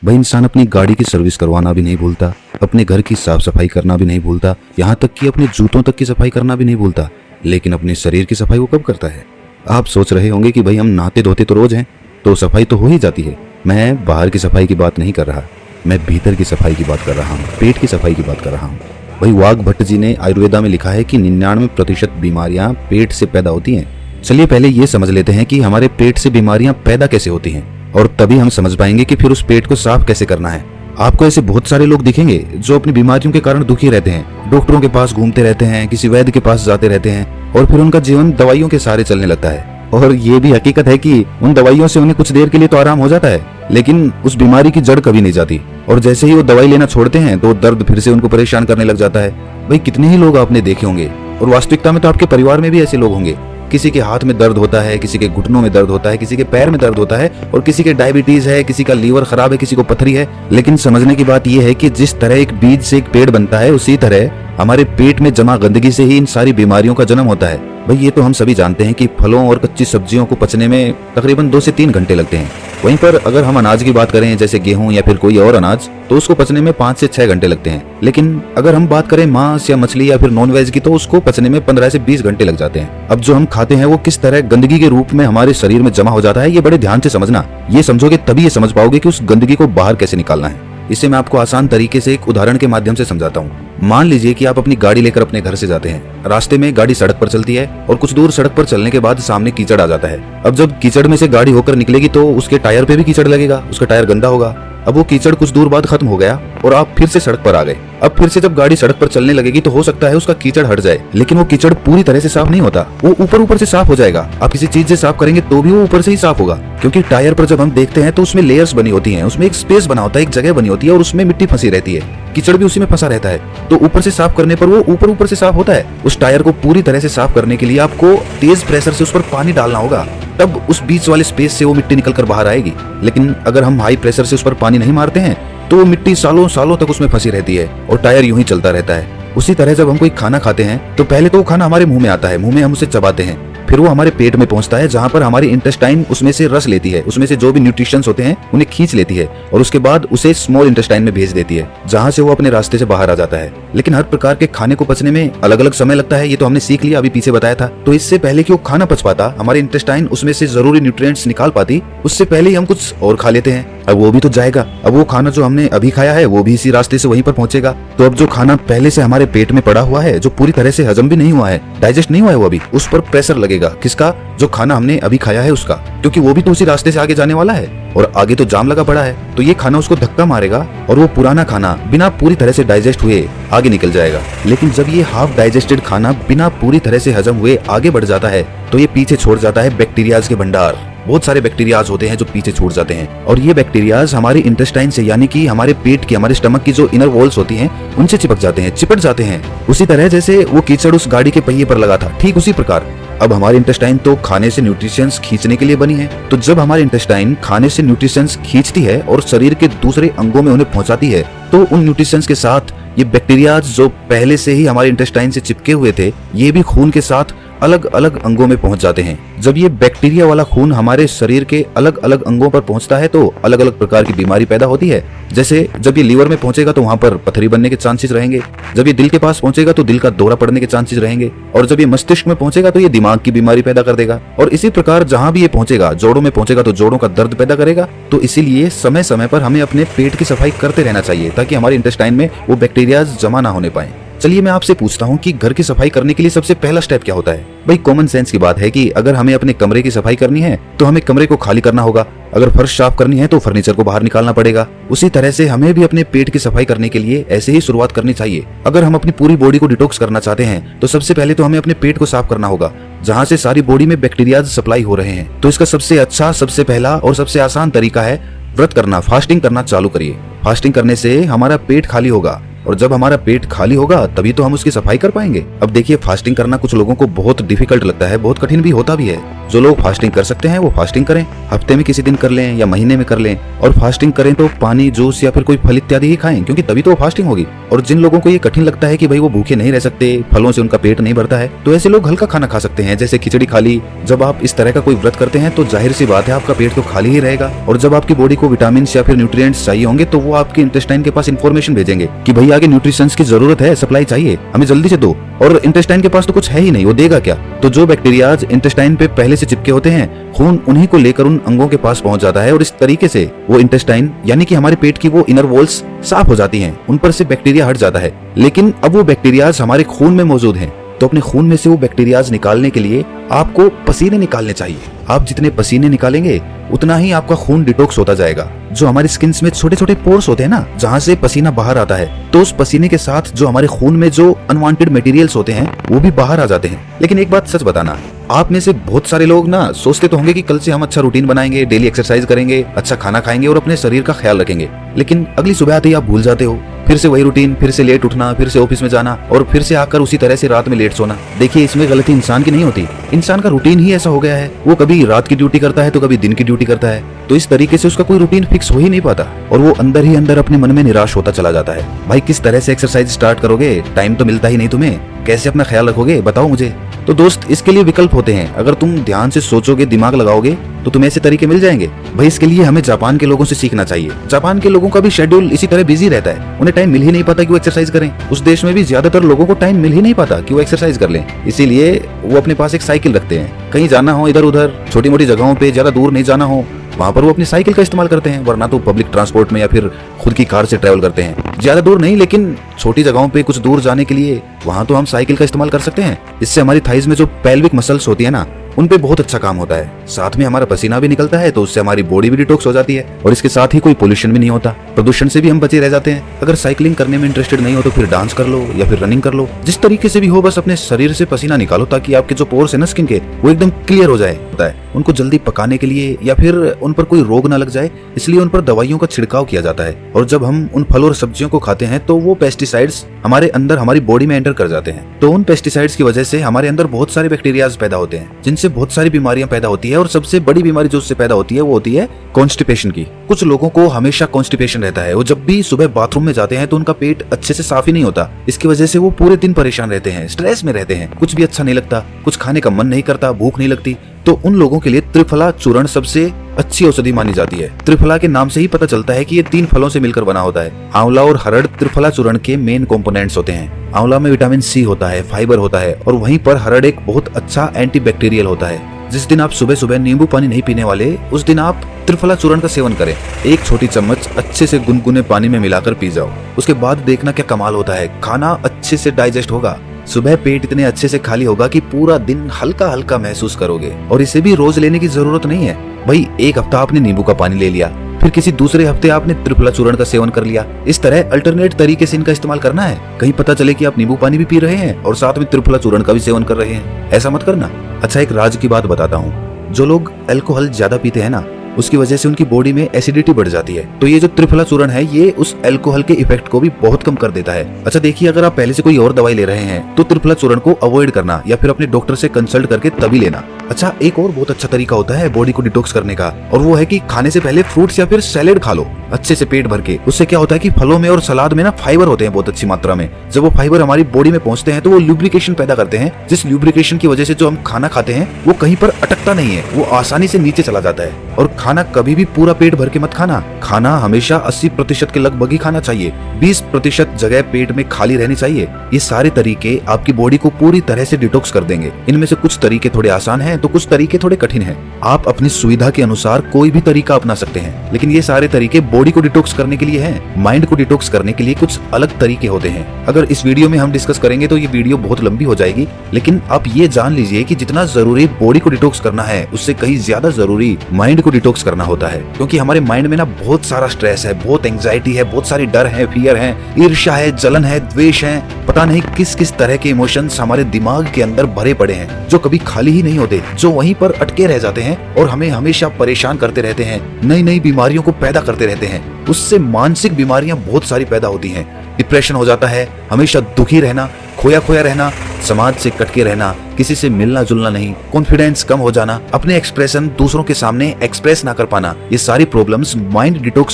भाई इंसान अपनी गाड़ी की सर्विस करवाना भी नहीं भूलता, अपने घर की साफ सफाई करना भी नहीं भूलता, यहाँ तक कि अपने जूतों तक की सफाई करना भी नहीं भूलता, लेकिन अपने शरीर की सफाई वो कब करता है? आप सोच रहे होंगे कि भाई हम नहाते धोते तो रोज हैं, तो सफाई तो हो ही जाती है। मैं बाहर की सफाई की बात नहीं कर रहा, मैं भीतर की सफाई की बात कर रहा हूँ, पेट की सफाई की बात कर रहा हूँ। भाई वाघ भट्ट जी ने आयुर्वेदा में लिखा है कि 99% बीमारियां पेट से पैदा होती हैं। चलिए पहले ये समझ लेते हैं कि हमारे पेट से बीमारियां पैदा कैसे होती हैं, और तभी हम समझ पाएंगे कि फिर उस पेट को साफ कैसे करना है। आपको ऐसे बहुत सारे लोग दिखेंगे जो अपनी बीमारियों के कारण दुखी रहते हैं, डॉक्टरों के पास घूमते रहते हैं, किसी वैद्य के पास जाते रहते हैं, और फिर उनका जीवन दवाइयों के सहारे चलने लगता है। और ये भी हकीकत है कि उन दवाइयों से उन्हें कुछ देर के लिए तो आराम हो जाता है, लेकिन उस बीमारी की जड़ कभी नहीं जाती, और जैसे ही वो दवाई लेना छोड़ते हैं तो दर्द फिर से उनको परेशान करने लग जाता है। भाई कितने ही लोग आपने देखे होंगे, और वास्तविकता में तो आपके परिवार में भी ऐसे लोग होंगे। किसी के हाथ में दर्द होता है, किसी के घुटनों में दर्द होता है, किसी के पैर में दर्द होता है, और किसी के डायबिटीज है, किसी का लीवर खराब है, किसी को पथरी है। लेकिन समझने की बात यह है कि जिस तरह एक बीज से एक पेड़ बनता है, उसी तरह हमारे पेट में जमा गंदगी से ही इन सारी बीमारियों का जन्म होता है। भाई ये तो हम सभी जानते हैं कि फलों और कच्ची सब्जियों को पचने में तकरीबन 2 से 3 घंटे लगते हैं। वहीं पर अगर हम अनाज की बात करें, जैसे गेहूं या फिर कोई और अनाज, तो उसको पचने में 5 से 6 घंटे लगते हैं। लेकिन अगर हम बात करें मांस या मछली या फिर नॉन वेज की, तो उसको पचने में 15 से 20 घंटे लग जाते हैं। अब जो हम खाते हैं वो किस तरह गंदगी के रूप में हमारे शरीर में जमा हो जाता है, ये बड़े ध्यान से समझना। ये समझोगे तभी ये समझ पाओगे कि उस गंदगी को बाहर कैसे निकालना है। इसे मैं आपको आसान तरीके से एक उदाहरण के माध्यम से समझाता हूँ। मान लीजिए कि आप अपनी गाड़ी लेकर अपने घर से जाते हैं। रास्ते में गाड़ी सड़क पर चलती है, और कुछ दूर सड़क पर चलने के बाद सामने कीचड़ आ जाता है। अब जब कीचड़ में से गाड़ी होकर निकलेगी तो उसके टायर पे भी कीचड़ लगेगा, उसका टायर गंदा होगा। अब वो कीचड़ कुछ दूर बाद खत्म हो गया और आप फिर से सड़क पर आ गए। अब फिर से जब गाड़ी सड़क पर चलने लगेगी तो हो सकता है उसका कीचड़ हट जाए, लेकिन वो कीचड़ पूरी तरह से साफ नहीं होता, वो ऊपर ऊपर से साफ हो जाएगा। आप किसी चीज से साफ करेंगे तो भी वो ऊपर से ही साफ होगा, क्योंकि टायर पर जब हम देखते हैं तो उसमें लेयर्स बनी होती हैं, उसमें एक स्पेस बना होता है, एक जगह बनी होती है, और उसमें मिट्टी फंसी रहती है, कीचड़ भी उसी में फंसा रहता है। तो ऊपर से साफ करने पर वो ऊपर ऊपर से साफ होता है। उस टायर को पूरी तरह से साफ करने के लिए आपको तेज प्रेशर से उस पर पानी डालना होगा, तब उस बीच वाले स्पेस से वो मिट्टी निकल कर बाहर आएगी। लेकिन अगर हम हाई प्रेशर से उस पर पानी नहीं मारते हैं तो वो मिट्टी सालों सालों तक उसमें फंसी रहती है और टायर यूं ही चलता रहता है। उसी तरह जब हम कोई खाना खाते हैं तो पहले तो वो खाना हमारे मुंह में आता है, मुंह में हम उसे चबाते हैं, फिर वो हमारे पेट में पहुंचता है, जहां पर हमारी इंटेस्टाइन उसमें से रस लेती है, उसमें से जो भी न्यूट्रिशंस होते हैं उन्हें खींच लेती है, और उसके बाद उसे स्मॉल इंटेस्टाइन में भेज देती है, जहां से वो अपने रास्ते से बाहर आ जाता है। लेकिन हर प्रकार के खाने को पचने में अलग अलग समय लगता है, ये तो हमने सीख लिया, अभी पीछे बताया था। तो इससे पहले कि वो खाना पच पाता, हमारी इंटेस्टाइन उसमें से जरूरी न्यूट्रिएंट्स निकाल पाती, उससे पहले ही हम कुछ और खा लेते हैं। अब वो भी तो जाएगा, अब वो खाना जो हमने अभी खाया है वो भी इसी रास्ते से वहीं पर पहुंचेगा। तो अब जो खाना पहले से हमारे पेट में पड़ा हुआ है, जो पूरी तरह से हजम भी नहीं हुआ है, डाइजेस्ट नहीं हुआ है, वो अभी उस पर प्रेशर लगेगा। किसका? जो खाना हमने अभी खाया है उसका, क्योंकि वो भी तो उसी रास्ते से आगे जाने वाला है, और आगे तो जाम लगा पड़ा है। तो ये खाना उसको धक्का मारेगा और वो पुराना खाना बिना पूरी तरह से डाइजेस्ट हुए आगे निकल जाएगा। लेकिन जब ये हाफ डाइजेस्टेड खाना बिना पूरी तरह से हजम हुए आगे बढ़ जाता है तो ये पीछे छोड़ जाता है बैक्टीरियाज के भंडार। बहुत सारे बैक्टीरियाज होते हैं जो पीछे छूट जाते हैं, और ये बैक्टीरियाज हमारे इंटेस्टाइन से, यानी कि हमारे पेट की, हमारे स्टमक की जो इनर वॉल्स होती हैं उनसे चिपक जाते हैं, चिपट जाते हैं। उसी तरह जैसे वो कीचड़ उस गाड़ी के पहिए पर लगा था, ठीक उसी प्रकार अब हमारी इंटेस्टाइन तो खाने से न्यूट्रिशंस खींचने के लिए बनी है। तो जब हमारी इंटेस्टाइन खाने से न्यूट्रिशंस खींचती है और शरीर के दूसरे अंगों में उन्हें पहुंचाती है, तो उन न्यूट्रिशंस के साथ ये बैक्टीरियाज जो पहले से ही हमारे इंटेस्टाइन से चिपके हुए थे, ये भी खून के साथ अलग अलग अंगों में पहुंच जाते हैं। जब ये बैक्टीरिया वाला खून हमारे शरीर के अलग अलग अंगों पर पहुंचता है तो अलग अलग प्रकार की बीमारी पैदा होती है। जैसे जब ये लीवर में पहुंचेगा तो वहां पर पथरी बनने के चांसेस रहेंगे, जब ये दिल के पास पहुंचेगा तो दिल का दौरा पड़ने के चांसेस रहेंगे, और जब ये मस्तिष्क में पहुंचेगा तो ये दिमाग की बीमारी पैदा कर देगा। और इसी प्रकार जहां भी ये पहुंचेगा, जोड़ों में पहुंचेगा तो जोड़ों का दर्द पैदा करेगा। तो इसीलिए समय समय पर हमें अपने पेट की सफाई करते रहना चाहिए, ताकि हमारे इंटेस्टाइन में वो बैक्टीरिया जमा ना होने पाए। चलिए मैं आपसे पूछता हूँ कि घर की सफाई करने के लिए सबसे पहला स्टेप क्या होता है? भाई कॉमन सेंस की बात है कि अगर हमें अपने कमरे की सफाई करनी है तो हमें कमरे को खाली करना होगा, अगर फर्श साफ करनी है तो फर्नीचर को बाहर निकालना पड़ेगा। उसी तरह से हमें भी अपने पेट की सफाई करने के लिए ऐसे ही शुरुआत करनी चाहिए। अगर हम अपनी पूरी बॉडी को डिटॉक्स करना चाहते हैं तो सबसे पहले तो हमें अपने पेट को साफ करना होगा, जहाँ से सारी बॉडी में बैक्टीरिया सप्लाई हो रहे हैं। तो इसका सबसे अच्छा, सबसे पहला और सबसे आसान तरीका है व्रत करना, फास्टिंग करना चालू करिए। फास्टिंग करने से हमारा पेट खाली होगा, और जब हमारा पेट खाली होगा तभी तो हम उसकी सफाई कर पाएंगे। अब देखिए, फास्टिंग करना कुछ लोगों को बहुत डिफिकल्ट लगता है, बहुत कठिन भी होता भी है। जो लोग फास्टिंग कर सकते हैं वो फास्टिंग करें, हफ्ते में किसी दिन कर लें या महीने में कर लें। और फास्टिंग करें तो पानी, जूस या फिर कोई फल इत्यादि ही खाएं, क्योंकि तभी तो फास्टिंग होगी। और जिन लोगों को ये कठिन लगता है कि भाई वो भूखे नहीं रह सकते, फलों से उनका पेट नहीं भरता है, तो ऐसे लोग हल्का खाना खा सकते हैं, जैसे खिचड़ी खा ली। जब आप इस तरह का कोई व्रत करते हैं तो जाहिर सी बात है आपका पेट तो खाली ही रहेगा। और जब आपकी बॉडी को विटामिन या फिर न्यूट्रिएंट्स चाहिए होंगे तो वो आपके इंटेस्टाइन के पास इन्फॉर्मेशन भेजेंगे कि भाई आगे न्यूट्रिशंस की जरूरत है, सप्लाई चाहिए, हमें जल्दी से दो। और इंटेस्टाइन के पास तो कुछ है ही नहीं, वो देगा क्या? तो जो बैक्टीरियाज इंटेस्टाइन पे पहले से चिपके होते हैं, खून उन्हीं को लेकर उन अंगों के पास पहुंच जाता है और इस तरीके से वो इंटेस्टाइन यानी कि हमारे पेट की वो इनर वॉल्स साफ हो जाती हैं, उन पर से बैक्टीरिया हट जाता है। लेकिन अब वो बैक्टीरियाज हमारे खून में मौजूद हैं, तो अपने खून में से वो बैक्टीरियाज निकालने के लिए आपको पसीने निकालने चाहिए। आप जितने पसीने निकालेंगे उतना ही आपका खून डिटॉक्स होता जाएगा। जो हमारी स्किन में छोटे छोटे पोर्स होते हैं ना, जहाँ से पसीना बाहर आता है, तो उस पसीने के साथ जो हमारे खून में जो अनवांटेड मटेरियल्स होते हैं वो भी बाहर आ जाते हैं। लेकिन एक बात सच बताना, आप में से बहुत सारे लोग ना सोचते तो होंगे कि कल से हम अच्छा रूटीन बनाएंगे, डेली एक्सरसाइज करेंगे, अच्छा खाना खाएंगे और अपने शरीर का ख्याल रखेंगे। लेकिन अगली सुबह आते ही आप भूल जाते हो, फिर से वही रूटीन, फिर से लेट उठना, फिर से ऑफिस में जाना और फिर से आकर उसी तरह से रात में लेट सोना। देखिए, इसमें गलती इंसान की नहीं होती, इंसान का रूटीन ही ऐसा हो गया है। वो कभी रात की ड्यूटी करता है तो कभी दिन की ड्यूटी करता है, तो इस तरीके से उसका कोई रूटीन फिक्स हो ही नहीं पाता और वो अंदर ही अंदर अपने मन में निराश होता चला जाता है। भाई किस तरह से एक्सरसाइज स्टार्ट करोगे? टाइम तो मिलता ही नहीं तुम्हें, कैसे अपना ख्याल रखोगे बताओ मुझे। तो दोस्त, इसके लिए विकल्प होते हैं। अगर तुम ध्यान से सोचोगे, दिमाग लगाओगे तो तुम्हें ऐसे तरीके मिल जाएंगे। भाई इसके लिए हमें जापान के लोगों से सीखना चाहिए। जापान के लोगों का भी शेड्यूल इसी तरह बिजी रहता है, उन्हें टाइम मिल ही नहीं पाता कि वो एक्सरसाइज करें। उस देश में भी ज्यादातर लोगों को टाइम मिल ही नहीं पाता कि वो एक्सरसाइज कर लें, इसीलिए वो अपने पास एक साइकिल रखते हैं। कहीं जाना हो इधर उधर, छोटी मोटी जगहों पे, ज्यादा दूर नहीं जाना हो, वहाँ पर वो अपनी साइकिल का इस्तेमाल करते हैं, वरना तो पब्लिक ट्रांसपोर्ट में या फिर खुद की कार से ट्रैवल करते हैं। ज्यादा दूर नहीं, लेकिन छोटी जगहों पे कुछ दूर जाने के लिए वहाँ तो हम साइकिल का इस्तेमाल कर सकते हैं। इससे हमारी थाइज में जो पेल्विक मसल्स होती है ना, उन पे बहुत अच्छा काम होता है। साथ में हमारा पसीना भी निकलता है, तो उससे हमारी बॉडी भी डिटॉक्स हो जाती है और इसके साथ ही कोई पोल्यूशन भी नहीं होता, प्रदूषण से भी हम बचे रह जाते हैं। अगर साइकिलिंग करने में इंटरेस्टेड नहीं हो तो फिर डांस कर लो या फिर रनिंग कर लो, जिस तरीके से भी हो, बस अपने शरीर से पसीना निकालो ताकि आपके जो पोर्स है ना स्किन के, वो एकदम क्लियर हो जाए। होता है उनको जल्दी पकाने के लिए या फिर उन पर कोई रोग ना लग जाए, इसलिए उन पर दवाइयों का छिड़काव किया जाता है। और जब हम उन फल और सब्जियों को खाते हैं तो वो पेस्टिसाइड्स हमारे अंदर, हमारी बॉडी में एंटर कर जाते हैं। तो उन पेस्टिसाइड्स की वजह से हमारे अंदर बहुत सारे बैक्टीरियाज पैदा होते हैं, जिनसे बहुत सारी बीमारियां पैदा होती है। और सबसे बड़ी बीमारी जो उससे पैदा होती है वो होती है कॉन्स्टिपेशन की। कुछ लोगों को हमेशा कॉन्स्टिपेशन रहता है, वो जब भी सुबह बाथरूम में जाते हैं तो उनका पेट अच्छे से साफ ही नहीं होता। इसकी वजह से वो पूरे दिन परेशान रहते हैं, स्ट्रेस में रहते हैं, कुछ भी अच्छा नहीं लगता, कुछ खाने का मन नहीं करता, भूख नहीं लगती। तो उन लोगों के लिए त्रिफला चूर्ण सबसे अच्छी औषधि मानी जाती है। त्रिफला के नाम से ही पता चलता है कि ये 3 फलों से मिलकर बना होता है। आंवला और हरड़ त्रिफला चूर्ण के मेन कंपोनेंट्स होते हैं। आंवला में विटामिन सी होता है, फाइबर होता है, और वहीं पर हरड़ एक बहुत अच्छा एंटीबैक्टीरियल होता है। जिस दिन आप सुबह सुबह नींबू पानी नहीं पीने वाले, उस दिन आप त्रिफला चूर्ण का सेवन करें। 1 छोटी चम्मच अच्छे से गुनगुने पानी में मिलाकर पी जाओ, उसके बाद देखना क्या कमाल होता है। खाना अच्छे से डाइजेस्ट होगा, सुबह पेट इतने अच्छे से खाली होगा कि पूरा दिन हल्का हल्का महसूस करोगे। और इसे भी रोज लेने की जरूरत नहीं है। भाई एक हफ्ता आपने नींबू का पानी ले लिया, फिर किसी दूसरे हफ्ते आपने त्रिफला चूर्ण का सेवन कर लिया। इस तरह अल्टरनेट तरीके से इनका इस्तेमाल करना है। कहीं पता चले कि आप नींबू पानी भी पी रहे हैं और साथ में त्रिफला चूर्ण का भी सेवन कर रहे हैं, ऐसा मत करना। अच्छा, एक राज की बात बताता हूँ, जो लोग अल्कोहल ज्यादा पीते हैं ना, उसकी वजह से उनकी बॉडी में एसिडिटी बढ़ जाती है। तो ये जो त्रिफला चूर्ण है, ये उस अल्कोहल के इफेक्ट को भी बहुत कम कर देता है। अच्छा देखिए, अगर आप पहले से कोई और दवाई ले रहे हैं तो त्रिफला चूर्ण को अवॉइड करना या फिर अपने डॉक्टर से कंसल्ट करके तभी लेना। अच्छा, एक और बहुत अच्छा तरीका होता है बॉडी को डिटॉक्स करने का, और वो है कि खाने से पहले फ्रूट्स या फिर सैलेड खा लो अच्छे से पेट भर के। उससे क्या होता है कि फलों में और सलाद में ना फाइबर होते हैं बहुत अच्छी मात्रा में। जब वो फाइबर हमारी बॉडी में पहुंचते हैं तो वो ल्यूब्रिकेशन पैदा करते हैं, जिस ल्यूब्रिकेशन की वजह से जो हम खाना खाते हैं वो कहीं पर अटकता नहीं है, वो आसानी से नीचे चला जाता है। और खाना कभी भी पूरा पेट भर के मत खाना, खाना हमेशा 80% के लगभग ही खाना चाहिए, 20% जगह पेट में खाली रहनी चाहिए। ये सारे तरीके आपकी बॉडी को पूरी तरह से डिटॉक्स कर देंगे। इनमें से कुछ तरीके थोड़े आसान हैं तो कुछ तरीके थोड़े कठिन हैं। आप अपनी सुविधा के अनुसार कोई भी तरीका अपना सकते हैं, लेकिन ये सारे तरीके बॉडी को डिटॉक्स करने के लिए हैं। माइंड को डिटॉक्स करने के लिए कुछ अलग तरीके होते हैं। अगर इस वीडियो में हम डिस्कस करेंगे तो ये वीडियो बहुत लंबी हो जाएगी, लेकिन आप ये जान लीजिए कि जितना जरूरी बॉडी को डिटॉक्स करना है, उससे कहीं ज्यादा जरूरी माइंड को डिटॉक्स डिटॉक्स करना होता है, क्योंकि हमारे माइंड में ना बहुत सारा स्ट्रेस है, बहुत एंजाइटी है, बहुत सारी डर है, फियर है, ईर्ष्या है, जलन है, द्वेष है, पता नहीं किस किस तरह के इमोशंस हमारे दिमाग के अंदर भरे पड़े हैं, जो कभी खाली ही नहीं होते, जो वहीं पर अटके रह जाते हैं और हमें हमेशा परेशान करते रहते हैं, नई नई बीमारियों को पैदा करते रहते हैं। उससे मानसिक बीमारियां बहुत सारी पैदा होती हैं। डिप्रेशन हो जाता है, हमेशा दुखी रहना, खोया खोया रहना, समाज से कटके रहना, किसी से मिलना जुलना नहीं, कॉन्फिडेंस कम हो जाना, अपने एक्सप्रेशन दूसरों के सामने एक्सप्रेस ना कर पाना, ये सारी प्रॉब्लम्स माइंड डिटॉक्स